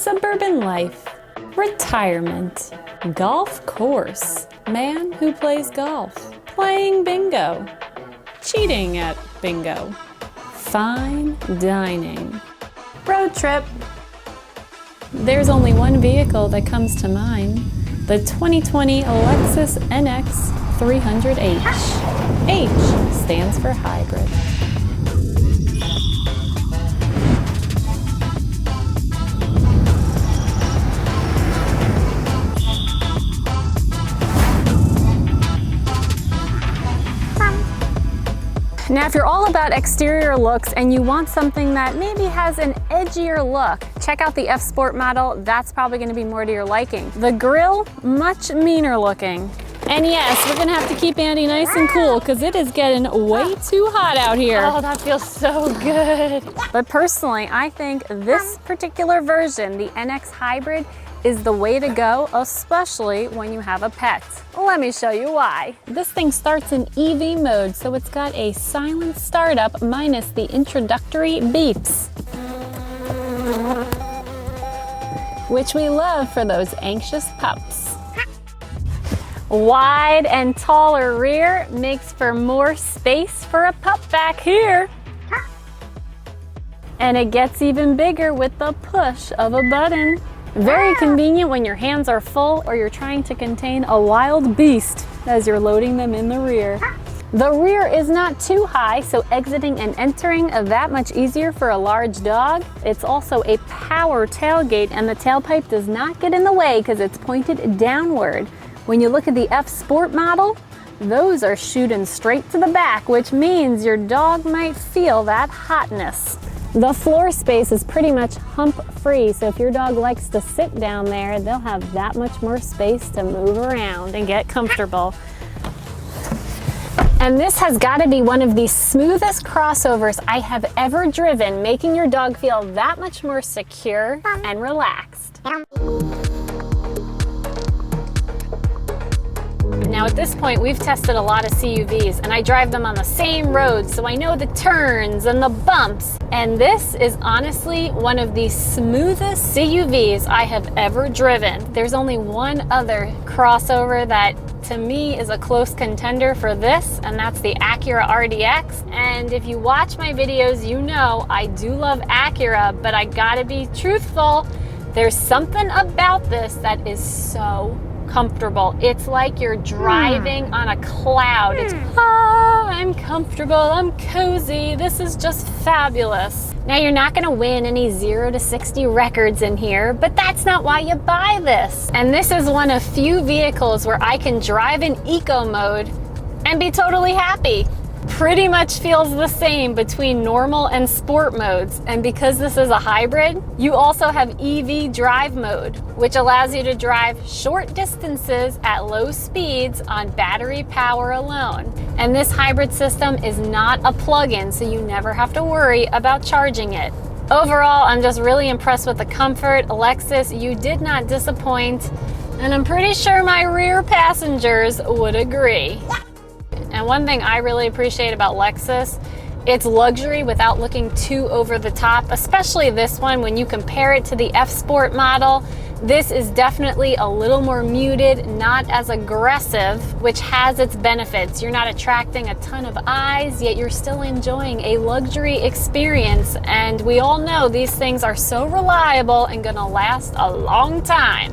suburban life, retirement, golf course, man who plays golf, playing bingo, cheating at bingo, fine dining, road trip. There's only one vehicle that comes to mind, the 2020 Lexus NX300h. H stands for hybrid. Now, if you're all about exterior looks and you want something that maybe has an edgier look, check out the F Sport model. That's probably going to be more to your liking. The grille, much meaner looking. And yes, we're going to have to keep Andie nice and cool because it is getting way too hot out here. Oh, that feels so good. But personally, I think this particular version, the NX Hybrid, is the way to go, especially when you have a pet. Let me show you why. This thing starts in EV mode, so it's got a silent startup minus the introductory beeps, which we love for those anxious pups. Wide and taller rear makes for more space for a pup back here. And it gets even bigger with the push of a button. Very convenient when your hands are full or you're trying to contain a wild beast as you're loading them in the rear. The rear is not too high, so exiting and entering are that much easier for a large dog. It's also a power tailgate and the tailpipe does not get in the way because it's pointed downward. When you look at the F Sport model, those are shooting straight to the back, which means your dog might feel that hotness. The floor space is pretty much hump free, so if your dog likes to sit down there, they'll have that much more space to move around and get comfortable. And this has got to be one of the smoothest crossovers I have ever driven, making your dog feel that much more secure and relaxed. Now at this point, we've tested a lot of CUVs and I drive them on the same roads, so I know the turns and the bumps. And this is honestly one of the smoothest CUVs I have ever driven. There's only one other crossover that to me is a close contender for this, and that's the Acura RDX. And if you watch my videos, you know I do love Acura, but I gotta be truthful. There's something about this that is so comfortable. It's like you're driving on a cloud. It's, I'm comfortable, I'm cozy, this is just fabulous. Now you're not gonna win any 0 to 60 records in here, but that's not why you buy this. And this is one of few vehicles where I can drive in eco mode and be totally happy. Pretty much feels the same between normal and sport modes, and because this is a hybrid, you also have EV drive mode, which allows you to drive short distances at low speeds on battery power alone. And this hybrid system is not a plug-in, so you never have to worry about charging it. Overall, I'm just really impressed with the comfort. Lexus, you did not disappoint, and I'm pretty sure my rear passengers would agree. And one thing I really appreciate about Lexus, it's luxury without looking too over the top, especially this one. When you compare it to the F Sport model, this is definitely a little more muted, not as aggressive, which has its benefits. You're not attracting a ton of eyes, yet you're still enjoying a luxury experience. And we all know these things are so reliable and gonna last a long time.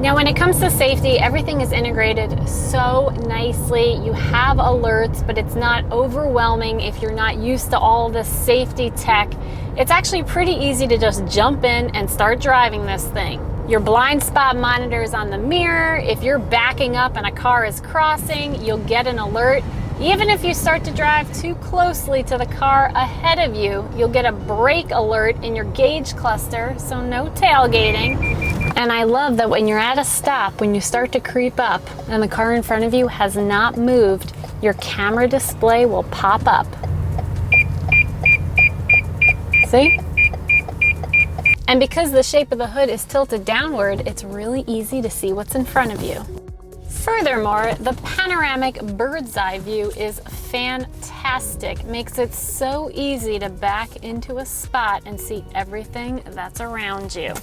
Now when it comes to safety, everything is integrated so nicely. You have alerts, but it's not overwhelming if you're not used to all the safety tech. It's actually pretty easy to just jump in and start driving this thing. Your blind spot monitor is on the mirror. If you're backing up and a car is crossing, you'll get an alert. Even if you start to drive too closely to the car ahead of you, you'll get a brake alert in your gauge cluster, so no tailgating. And I love that when you're at a stop, when you start to creep up and the car in front of you has not moved, your camera display will pop up. See? And because the shape of the hood is tilted downward, it's really easy to see what's in front of you. Furthermore, the panoramic bird's eye view is fantastic. Makes it so easy to back into a spot and see everything that's around you.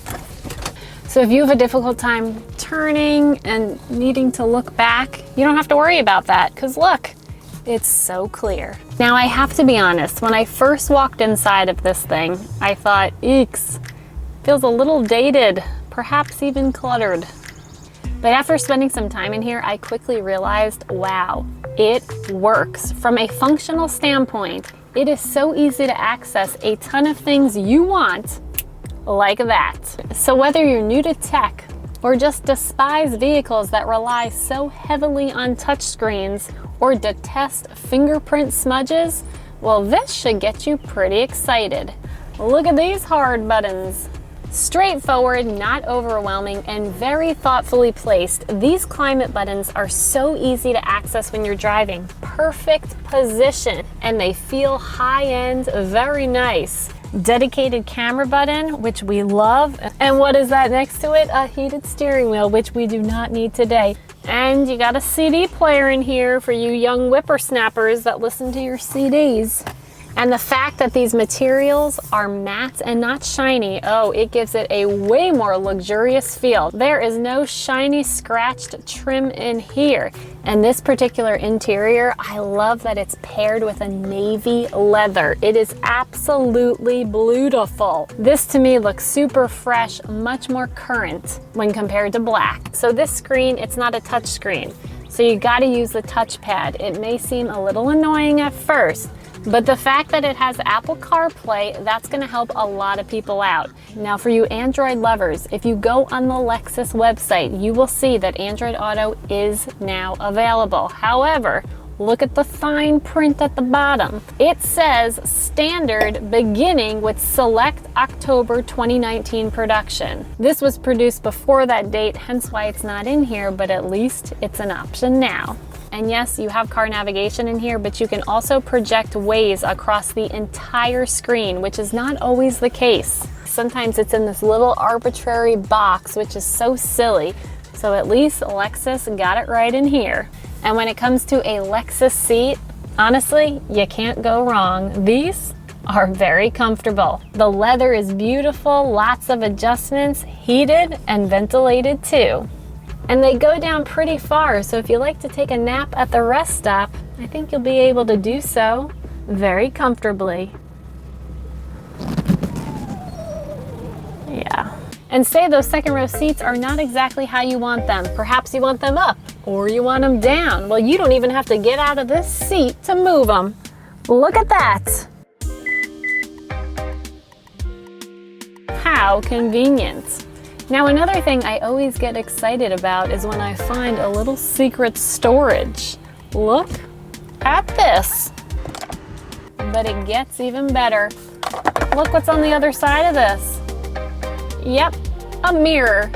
So if you have a difficult time turning and needing to look back, you don't have to worry about that, because look, it's so clear. Now I have to be honest, when I first walked inside of this thing, I thought, eeks, feels a little dated, perhaps even cluttered. But after spending some time in here, I quickly realized, wow, it works. From a functional standpoint, it is so easy to access a ton of things you want like that. So whether you're new to tech or just despise vehicles that rely so heavily on touchscreens or detest fingerprint smudges, well, this should get you pretty excited. Look at these hard buttons. Straightforward, not overwhelming, and very thoughtfully placed, these climate buttons are so easy to access when you're driving. Perfect position, and they feel high-end, very nice. Dedicated camera button, which we love. And what is that next to it? A heated steering wheel, which we do not need today. And you got a CD player in here for you young whippersnappers that listen to your CDs. And the fact that these materials are matte and not shiny, oh, it gives it a way more luxurious feel. There is no shiny scratched trim in here. And this particular interior, I love that it's paired with a navy leather. It is absolutely beautiful. This to me looks super fresh, much more current when compared to black. So this screen, it's not a touch screen. So you gotta use the touchpad. It may seem a little annoying at first, but the fact that it has Apple CarPlay, that's going to help a lot of people out. Now for you Android lovers, if you go on the Lexus website, you will see that Android Auto is now available. However, look at the fine print at the bottom. It says standard beginning with select October 2019 production. This was produced before that date, hence why it's not in here, but at least it's an option now. And yes, you have car navigation in here, but you can also project Waze across the entire screen, which is not always the case. Sometimes it's in this little arbitrary box, which is so silly. So at least Lexus got it right in here. And when it comes to a Lexus seat, honestly, you can't go wrong. These are very comfortable. The leather is beautiful, lots of adjustments, heated and ventilated too. And they go down pretty far, so if you like to take a nap at the rest stop, I think you'll be able to do so very comfortably. Yeah. And say those second row seats are not exactly how you want them. Perhaps you want them up, or you want them down. Well, you don't even have to get out of this seat to move them. Look at that. How convenient. Now another thing I always get excited about is when I find a little secret storage. Look at this. But it gets even better. Look what's on the other side of this. Yep, a mirror.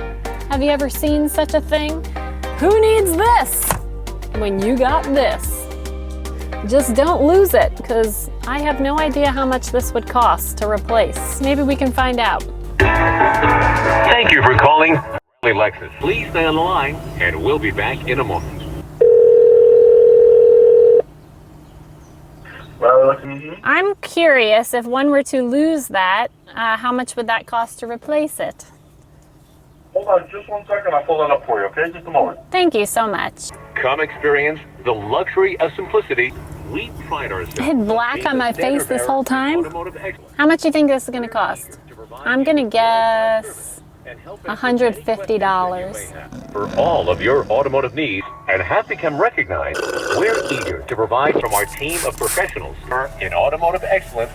Have you ever seen such a thing? Who needs this when you got this? Just don't lose it, because I have no idea how much this would cost to replace. Maybe we can find out. Thank you for calling Lexus. Please stay on the line, and we'll be back in a moment. I'm curious, if one were to lose that, how much would that cost to replace it? Hold on just 1 second, I'll pull it up for you, okay? Just a moment. Thank you so much. Come experience the luxury of simplicity. We pride ourselves. I had black on my face this whole time. How much do you think this is going to cost? I'm going to guess $150. For all of your automotive needs and have become recognized, we're eager to provide from our team of professionals in automotive excellence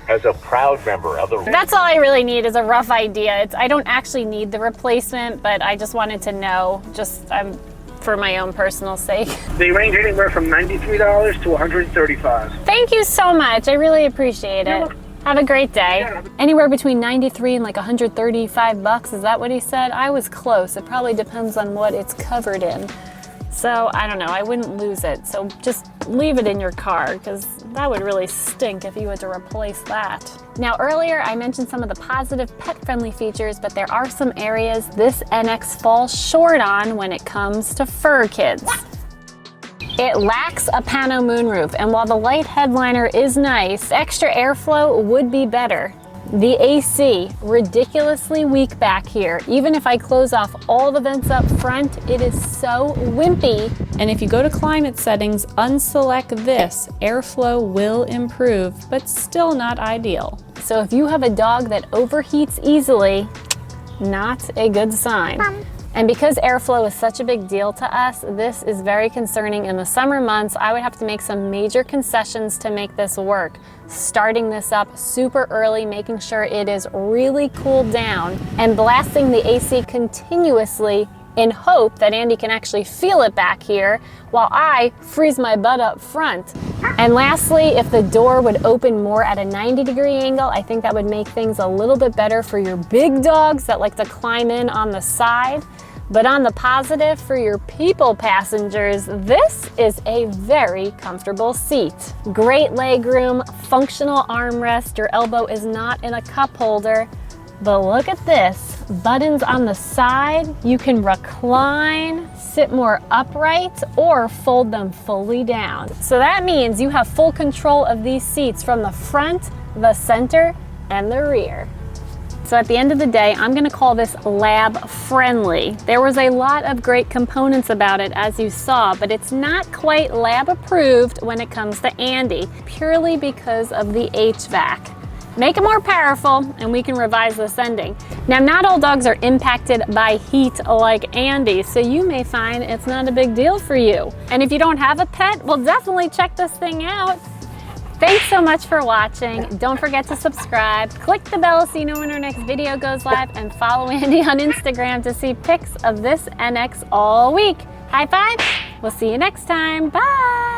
as a proud member of the... That's all I really need is a rough idea. I don't actually need the replacement, but I just wanted to know, for my own personal sake. They range anywhere from $93 to $135. Thank you so much. I really appreciate it. Have a great day. Yeah. Anywhere between 93 and like 135 bucks, is that what he said? I was close. It probably depends on what it's covered in. So I don't know, I wouldn't lose it. So just leave it in your car, because that would really stink if you had to replace that. Now earlier I mentioned some of the positive pet-friendly features, but there are some areas this NX falls short on when it comes to fur kids. It lacks a pano moonroof, and while the light headliner is nice, extra airflow would be better. The AC, ridiculously weak back here. Even if I close off all the vents up front, it is so wimpy. And if you go to climate settings, unselect this, airflow will improve, but still not ideal. So if you have a dog that overheats easily, not a good sign. And because airflow is such a big deal to us, this is very concerning. In the summer months, I would have to make some major concessions to make this work. Starting this up super early, making sure it is really cooled down, and blasting the AC continuously in hope that Andie can actually feel it back here while I freeze my butt up front. And lastly, if the door would open more at a 90-degree angle, I think that would make things a little bit better for your big dogs that like to climb in on the side. But on the positive, for your people passengers, this is a very comfortable seat. Great leg room, functional armrest. Your elbow is not in a cup holder. But look at this, buttons on the side. You can recline, sit more upright, or fold them fully down. So that means you have full control of these seats from the front, the center, and the rear. So at the end of the day, I'm gonna call this lab friendly. There was a lot of great components about it, as you saw, but it's not quite lab approved when it comes to Andie, purely because of the HVAC. Make it more powerful and we can revise this ending. Now, not all dogs are impacted by heat like Andie, so you may find it's not a big deal for you. And if you don't have a pet, well, definitely check this thing out. Thanks so much for watching. Don't forget to subscribe, click the bell so you know when our next video goes live, and follow Andie on Instagram to see pics of this NX all week. High five, we'll see you next time, bye.